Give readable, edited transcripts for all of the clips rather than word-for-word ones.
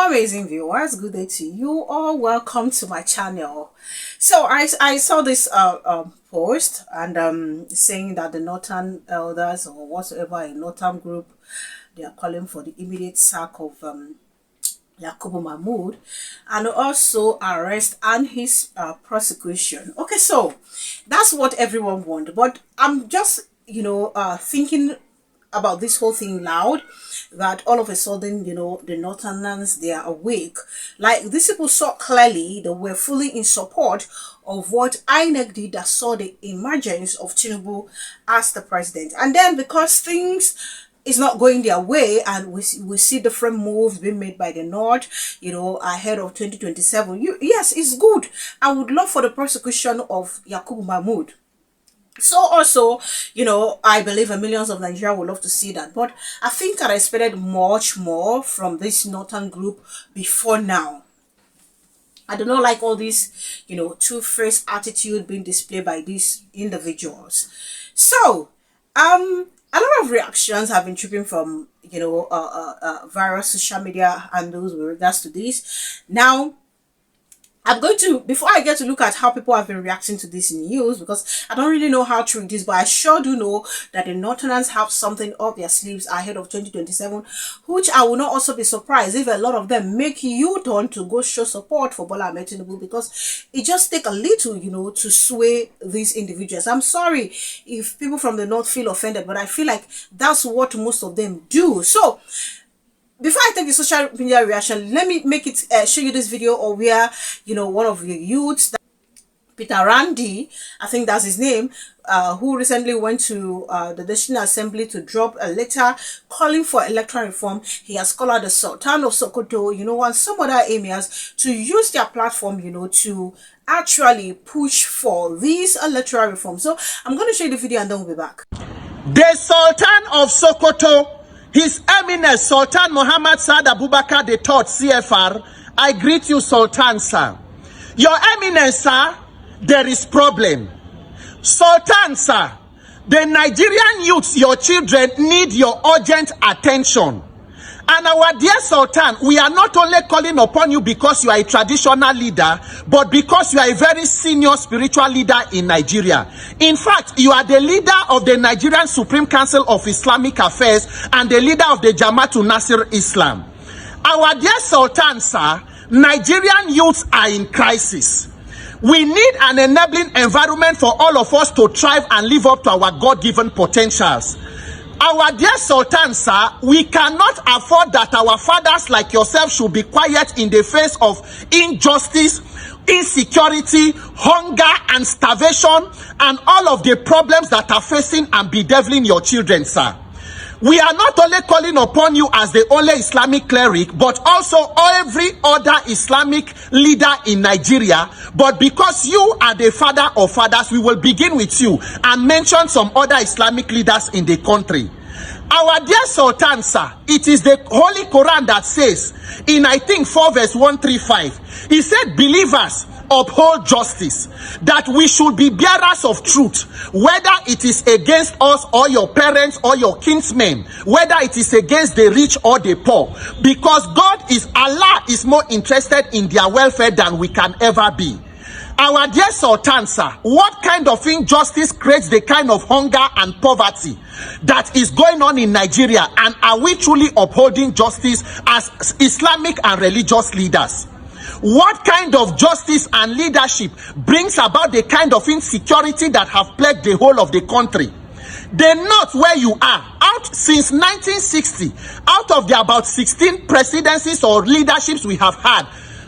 Hello amazing viewers, good day to you all. Welcome to my channel. So I saw this post and saying that the Northern elders or whatsoever in Northern group, they are calling for the immediate sack of YAKUBU and also arrest and his prosecution. Okay, so that's what everyone wants, but I'm just thinking about this whole thing loud, that all of a sudden, the Northerners, they are awake. Like, these people saw clearly, they were fully in support of what INEC did, that saw the emergence of Tinubu as the president. And then because things is not going their way, and we see different moves being made by the North, ahead of 2027. Yes, it's good. I would love for the prosecution of YAKUBU. So also, I believe millions of Nigerians would love to see that. But I think I expected much more from this Northern group before now. I do not like all this, two-faced attitude being displayed by these individuals. So, a lot of reactions have been tripping from, various social media handles with regards to this. Now, I'm going to, before I get to look at how people have been reacting to this news, because I don't really know how true it is, but I sure do know that the Northerners have something up their sleeves ahead of 2027, which I will not also be surprised if a lot of them make U-turn to go show support for Bola Ahmed Tinubu, because it just takes a little, to sway these individuals. I'm sorry if people from the North feel offended, but I feel like that's what most of them do. So, before I take the social media reaction, let me make it show you this video or where one of the youths, Peter Randy, I think that's his name, who recently went to the National Assembly to drop a letter calling for electoral reform. He has called out the Sultan of Sokoto, and some other emirs to use their platform, to actually push for these electoral reform. So I'm going to show you the video and then we'll be back. The Sultan of Sokoto, His Eminence Sultan Muhammad Saad Abubakar III CFR, I greet you, Sultan, sir. Your Eminence, sir, there is problem. Sultan, sir, the Nigerian youths, your children, need your urgent attention. And our dear Sultan, we are not only calling upon you because you are a traditional leader, but because you are a very senior spiritual leader in Nigeria. In fact, you are the leader of the Nigerian Supreme Council of Islamic Affairs and the leader of the Jamaatul Nasir Islam. Our dear Sultan, sir, Nigerian youths are in crisis. We need an enabling environment for all of us to thrive and live up to our God-given potentials. Our dear Sultan, sir, we cannot afford that our fathers like yourself should be quiet in the face of injustice, insecurity, hunger, and starvation, and all of the problems that are facing and bedeviling your children, sir. We are not only calling upon you as the only Islamic cleric, but also every other Islamic leader in Nigeria. But because you are the father of fathers, we will begin with you and mention some other Islamic leaders in the country. Our dear Sultan, sir, it is the Holy Quran that says, in I think 4 verse 135, he said, believers, uphold justice, that we should be bearers of truth, whether it is against us or your parents or your kinsmen, whether it is against the rich or the poor, because Allah is more interested in their welfare than we can ever be. Our dear Sultan, sir, what kind of injustice creates the kind of hunger and poverty that is going on in Nigeria, and are we truly upholding justice as Islamic and religious leaders? What kind of justice and leadership brings about the kind of insecurity that have plagued the whole of the country? The North, where you are, out since 1960, out of the about 16 presidencies or leaderships we have had,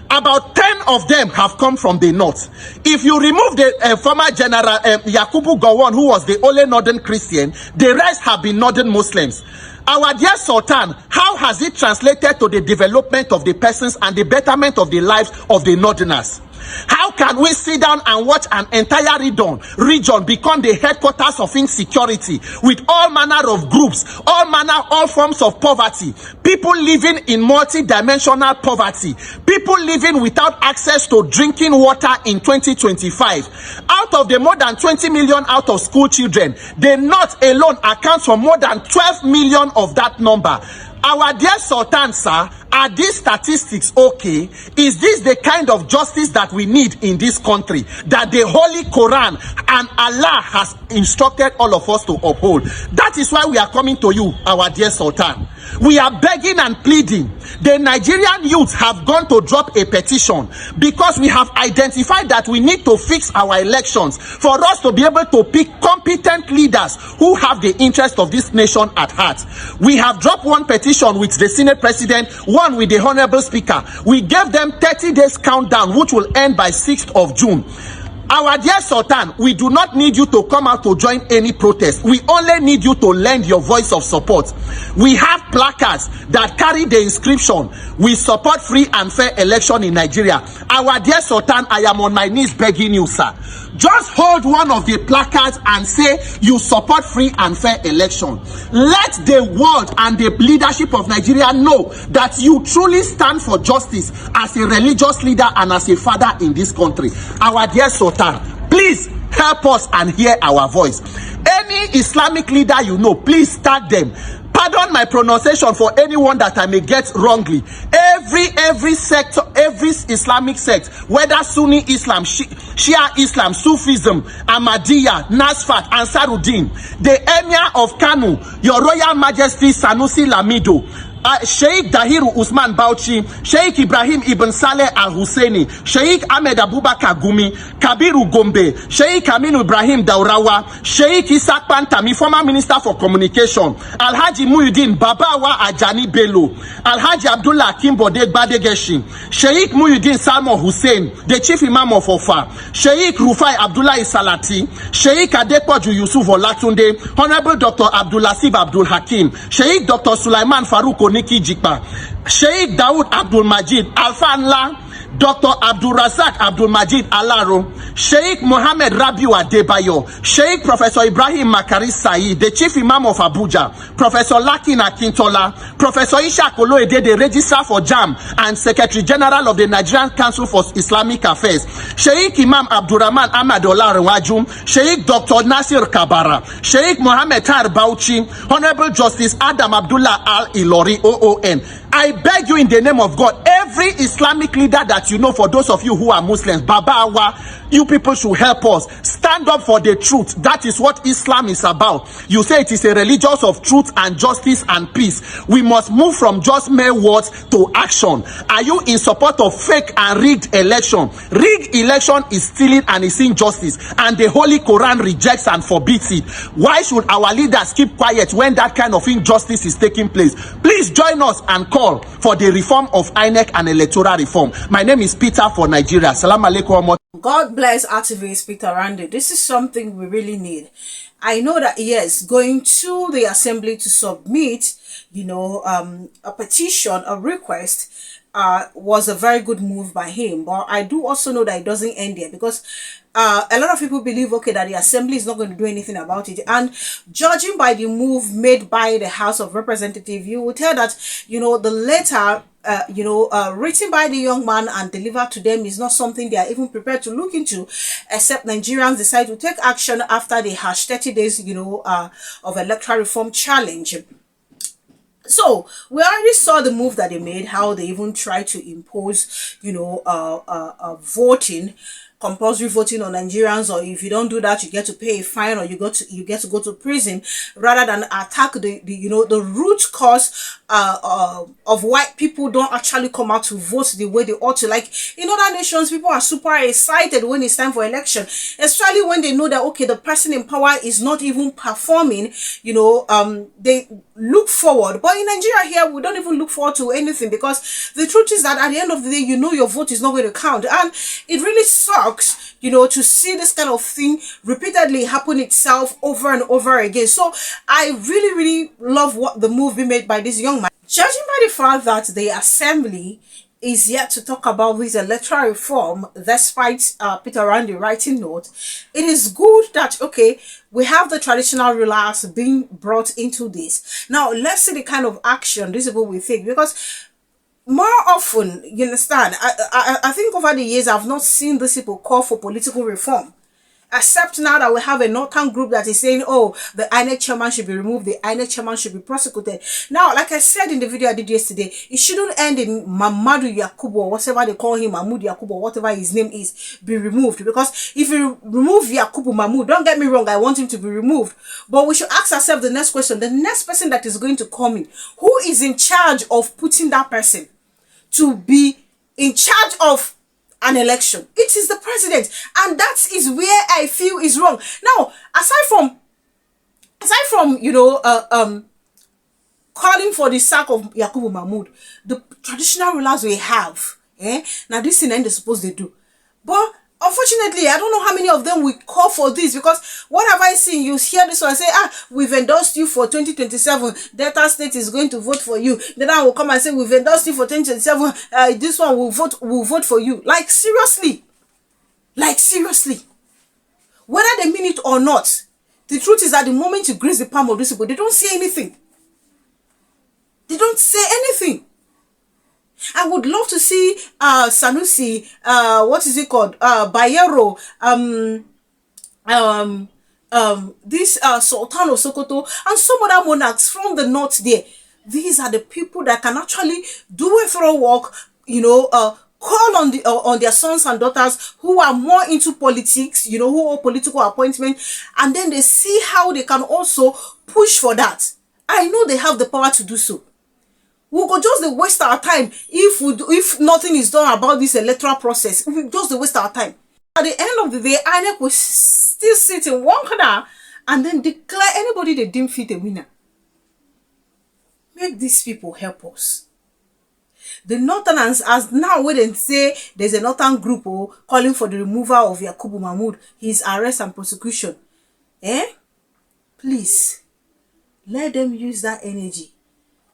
about 10 of them have come from the North. If you remove the former General YAKUBU Gowon, who was the only Northern Christian, the rest have been Northern Muslims. Our dear Sultan, how has it translated to the development of the persons and the betterment of the lives of the Northerners? How can we sit down and watch an entire region become the headquarters of insecurity, with all manner of groups, all forms of poverty, people living in multi-dimensional poverty, people living without access to drinking water in 2025? Out of the more than 20 million out of school children, the North alone accounts for more than 12 million of that number. Our dear Sultan, sir, are these statistics okay? Is this the kind of justice that we need in this country, that the Holy Quran and Allah has instructed all of us to uphold? That is why we are coming to you, our dear Sultan. We are begging and pleading. The Nigerian youth have gone to drop a petition because we have identified that we need to fix our elections for us to be able to pick competent leaders who have the interest of this nation at heart. We have dropped one petition with the Senate President, one with the Honorable Speaker. We gave them 30 days countdown, which will end by 6th of June. Our dear Sultan, we do not need you to come out to join any protest. We only need you to lend your voice of support. We have placards that carry the inscription, "We support free and fair election in Nigeria." Our dear Sultan, I am on my knees begging you, sir. Just hold one of the placards and say you support free and fair election. Let the world and the leadership of Nigeria know that you truly stand for justice as a religious leader and as a father in this country. Our dear Sultan, please help us and hear our voice. Any Islamic leader you know, please tag them. Pardon my pronunciation for anyone that I may get wrongly. Every sector, every Islamic sect, whether Sunni Islam, Shia Islam, Sufism, Ahmadiyya, Nasfat, Ansaruddin, the Emir of Kanu, Your Royal Majesty Sanusi Lamido, Sheikh Dahiru Usman Bauchi, Sheikh Ibrahim Ibn Saleh Al Husseini, Sheikh Ahmed Abubakar Gumi, Kabiru Gombe, Sheikh Aminu Ibrahim Daurawa, Sheikh Isaac Pantami, former Minister for Communication, Alhaji Muhyiddin Babawa Ajani Bello, Alhaji Abdullah Kimbode Badegeshi, Sheikh Muhyiddin Salmo Hussein, the Chief Imam of Ofa, Sheikh Rufai Abdullah Salati, Sheikh Adepoju Yusuf Olatunde, Honorable Dr. Abdullasif Abdul Hakim, Sheikh Dr. Sulaiman Farouk Niki Jikpa, Sheikh Dawood Abdul Majid Alfanla, Dr. Abdul Razak Abdul Majid Alaro, Sheikh Mohammed Rabiu Adebayo, Sheikh Professor Ibrahim Makari Said, the Chief Imam of Abuja, Professor Lakin Akintola, Professor Ishaq Oloede, the Registrar for JAM and Secretary General of the Nigerian Council for Islamic Affairs, Sheikh Imam Abdurrahman Ahmad Olarewajum, Sheikh Dr. Nasir Kabara, Sheikh Mohammed Tar Bauchi, Honorable Justice Adam Abdullah Al Ilori OON. I beg you in the name of God, every Islamic leader that you know, for those of you who are Muslims, Babawa, you people should help us. Stand up for the truth. That is what Islam is about. You say it is a religion of truth and justice and peace. We must move from just mere words to action. Are you in support of fake and rigged election? Rigged election is stealing and is injustice, and the Holy Quran rejects and forbids it. Why should our leaders keep quiet when that kind of injustice is taking place? Please join us and call for the reform of INEC and electoral reform. My name is Peter for Nigeria. Salam alaikum. God bless activist Peter Randy. This is something we really need. I know that, yes, going to the assembly to submit, a petition, a request, was a very good move by him. But I do also know that it doesn't end there, because a lot of people believe, okay, that the assembly is not going to do anything about it. And judging by the move made by the House of Representatives, you will tell that, the letter written by the young man and delivered to them is not something they are even prepared to look into, except Nigerians decide to take action after the 30 days, of electoral reform challenge. So we already saw the move that they made, how they even tried to impose, voting, compulsory voting on Nigerians, or if you don't do that, you get to pay a fine, or you get to go to prison, rather than attack the root cause of why people don't actually come out to vote the way they ought to. Like in other nations, people are super excited when it's time for election, especially when they know that, okay, the person in power is not even performing. They look forward. But in Nigeria here, we don't even look forward to anything, because the truth is that at the end of the day, your vote is not going to count. And it really sucks, to see this kind of thing repeatedly happen itself over and over again. So I really, really love what the move being made by this young man. Judging by the fact that the assembly is yet to talk about this electoral reform, despite Peter Randy writing note, it is good that, okay, we have the traditional rulers being brought into this. Now, let's see the kind of action these people will take, because more often, you understand, I think over the years, I've not seen these people call for political reform. Except now that we have a northern group that is saying, oh, the INEC chairman should be removed, the INEC chairman should be prosecuted. Now, like I said in the video I did yesterday, it shouldn't end in Mamadu Yakubu, or whatever they call him, Mahmoud Yakubu, or whatever his name is, be removed. Because if you remove Yakubu Mahmoud, don't get me wrong, I want him to be removed. But we should ask ourselves the next question, the next person that is going to come in, who is in charge of putting that person to be in charge of an election? It is the president, and that is where I feel is wrong. Now, aside from calling for the sack of Yakubu Mahmoud, the traditional rulers we have, now this thing they're supposed to do, but unfortunately, I don't know how many of them will call for this, because what have I seen? You hear this one say, we've endorsed you for 2027. Delta State is going to vote for you. Then I will come and say, we've endorsed you for 2027. This one will vote for you. Like seriously. Whether they mean it or not, the truth is that the moment you grace the palm of these people, they don't say anything. They don't say anything. I would love to see Sanusi, what is it called? Bayero, this Sultan of Sokoto, and some other monarchs from the north there. These are the people that can actually do a thorough work, call on their sons and daughters who are more into politics, who are political appointment, and then they see how they can also push for that. I know they have the power to do so. We go just waste our time if nothing is done about this electoral process. We just waste our time. At the end of the day, INEC will still sit in one corner and then declare anybody they deem fit a winner. Make these people help us. The Northerners, as now when they say there's a Northern group calling for the removal of Yakubu Mahmoud, his arrest and prosecution. Please, let them use that energy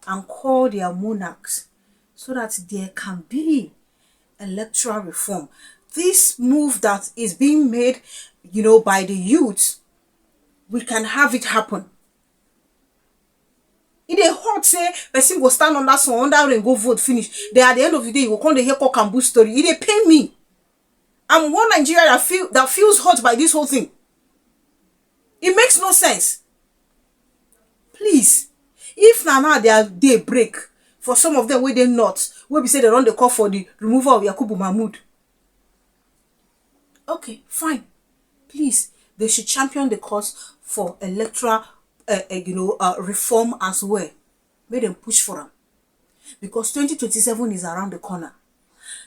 and call their monarchs so that there can be electoral reform. This move that is being made, by the youth, we can have it happen. In a hot say, person go stand on that sun, under and go vote, finish. Then at the end of the day, you will come to hear cock and bull story. It dey pain me. I'm one Nigeria that feels hurt by this whole thing. It makes no sense. Please. If now they break for some of them where they not, where we say they run the call for the removal of Yakubu Mahmoud. Okay, fine. Please, they should champion the cause for electoral, reform as well. Make them push for them, because 2027 is around the corner.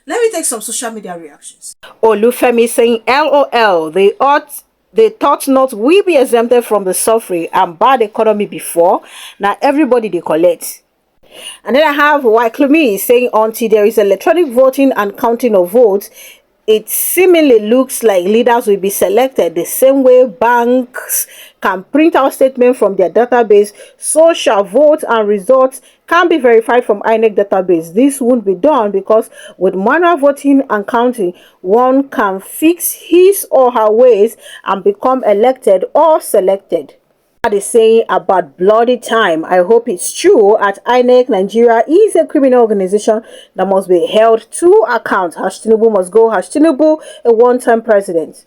Let me take some social media reactions. Olufemi saying, LOL, they thought not we be exempted from the suffering and bad economy before. Now everybody they collect. And then I have YAKUBU saying, until there is electronic voting and counting of votes, it seemingly looks like leaders will be selected the same way banks can print out statements from their database. So shall votes and results can be verified from INEC database. This won't be done because with manual voting and counting, one can fix his or her ways and become elected or selected. What is saying about bloody time? I hope it's true. At INEC, Nigeria is a criminal organization that must be held to account. Tinubu must go. Tinubu, a one-time president.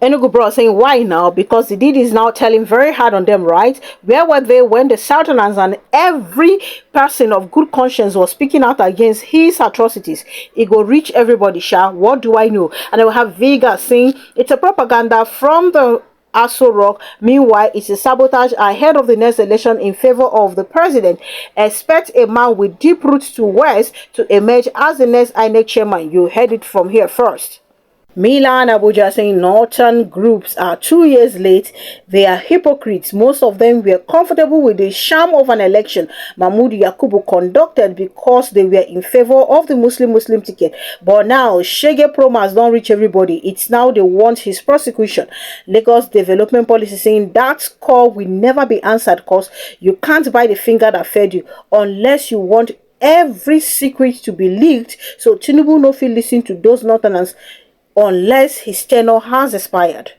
Enugu bro saying, why now? Because the deed is now telling very hard on them, right? Where were they when the Southerners and every person of good conscience was speaking out against his atrocities? It go reach everybody, sha. What do I know? And then we have Vega saying, it's a propaganda from the Aso Rock. Meanwhile, it's a sabotage ahead of the next election in favor of the president. Expect a man with deep roots to West to emerge as the next INEC chairman. You heard it from here first. Milan Abuja saying northern groups are 2 years late. They are hypocrites. Most of them were comfortable with the sham of an election Mahmoud Yakubu conducted because they were in favor of the Muslim ticket. But now Shege Promas don't reach everybody. It's now they want his prosecution. Lagos development policy saying that call will never be answered because you can't buy the finger that fed you unless you want every secret to be leaked. So Tinubu no feel listen to those northerners unless his tenure has expired.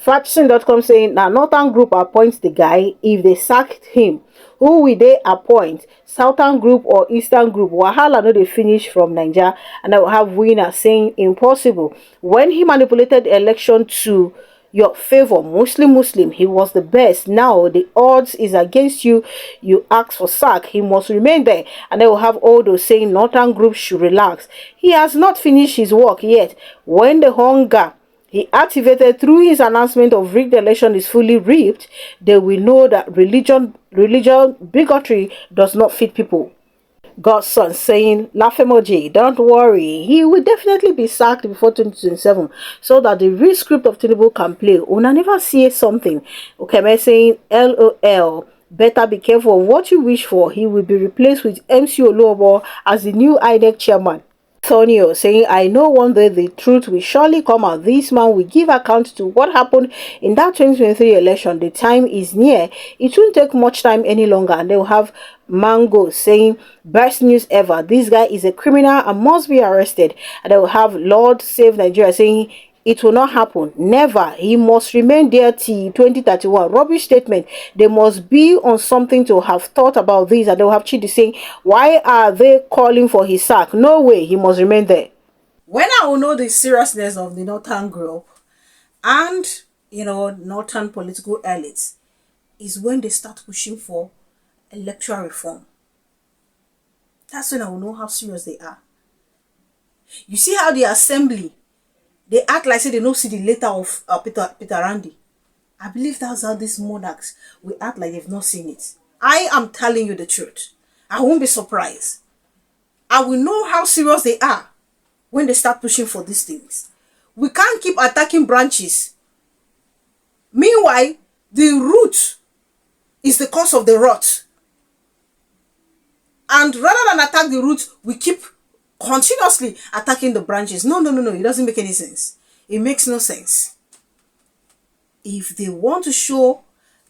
Fatson.com saying, now Northern Group appoints the guy. If they sacked him, who will they appoint? Southern Group or Eastern Group? Wahala no they finish from Nigeria, and I will have winner saying impossible. When he manipulated the election to your favor, Muslim, he was the best. Now the odds is against you. You ask for sack, he must remain there. And they will have all those saying Northern Group should relax. He has not finished his work yet. When the hunger he activated through his announcement of rigged election is fully reaped, they will know that religion bigotry does not fit people. God's son saying, laugh emoji, don't worry, he will definitely be sacked before 2027 so that the real script of Tinubu can play. Una never see something. Okay, saying, LOL, better be careful of what you wish for. He will be replaced with MC Oluobo as the new INEC chairman. Antonio saying, I know one day the truth will surely come out. This man will give account to what happened in that 2023 election. The time is near. It won't take much time any longer. And they will have Mango saying, best news ever. This guy is a criminal and must be arrested. And they will have Lord Save Nigeria saying, it will not happen. Never. He must remain there till 2031. Rubbish statement. They must be on something to have thought about this. And they will have Chidi saying, why are they calling for his sack? No way. He must remain there. When I will know the seriousness of the Northern group and, Northern political elites is when they start pushing for electoral reform. That's when I will know how serious they are. You see how the assembly, they act like say they don't see the letter of Peter Randy. I believe that's how these monarchs will act like they've not seen it. I am telling you the truth. I won't be surprised. I will know how serious they are when they start pushing for these things. We can't keep attacking branches. Meanwhile, the root is the cause of the rot. And rather than attack the root, we keep continuously attacking the branches. No. It doesn't make any sense. It makes no sense. If they want to show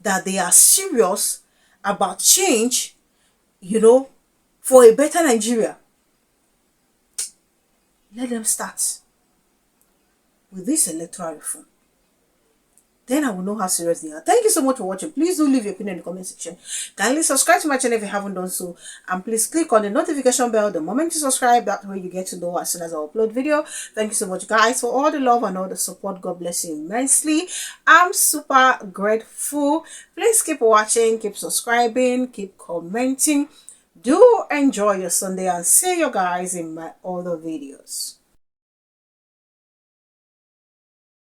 that they are serious about change, for a better Nigeria, let them start with this electoral reform. Then I will know how serious they are. Thank you so much for watching. Please do leave your opinion in the comment section. Kindly subscribe to my channel if you haven't done so. And please click on the notification bell the moment you subscribe. That way you get to know as soon as I upload video. Thank you so much, guys, for all the love and all the support. God bless you immensely. I'm super grateful. Please keep watching, keep subscribing, keep commenting. Do enjoy your Sunday and see you guys in my other videos.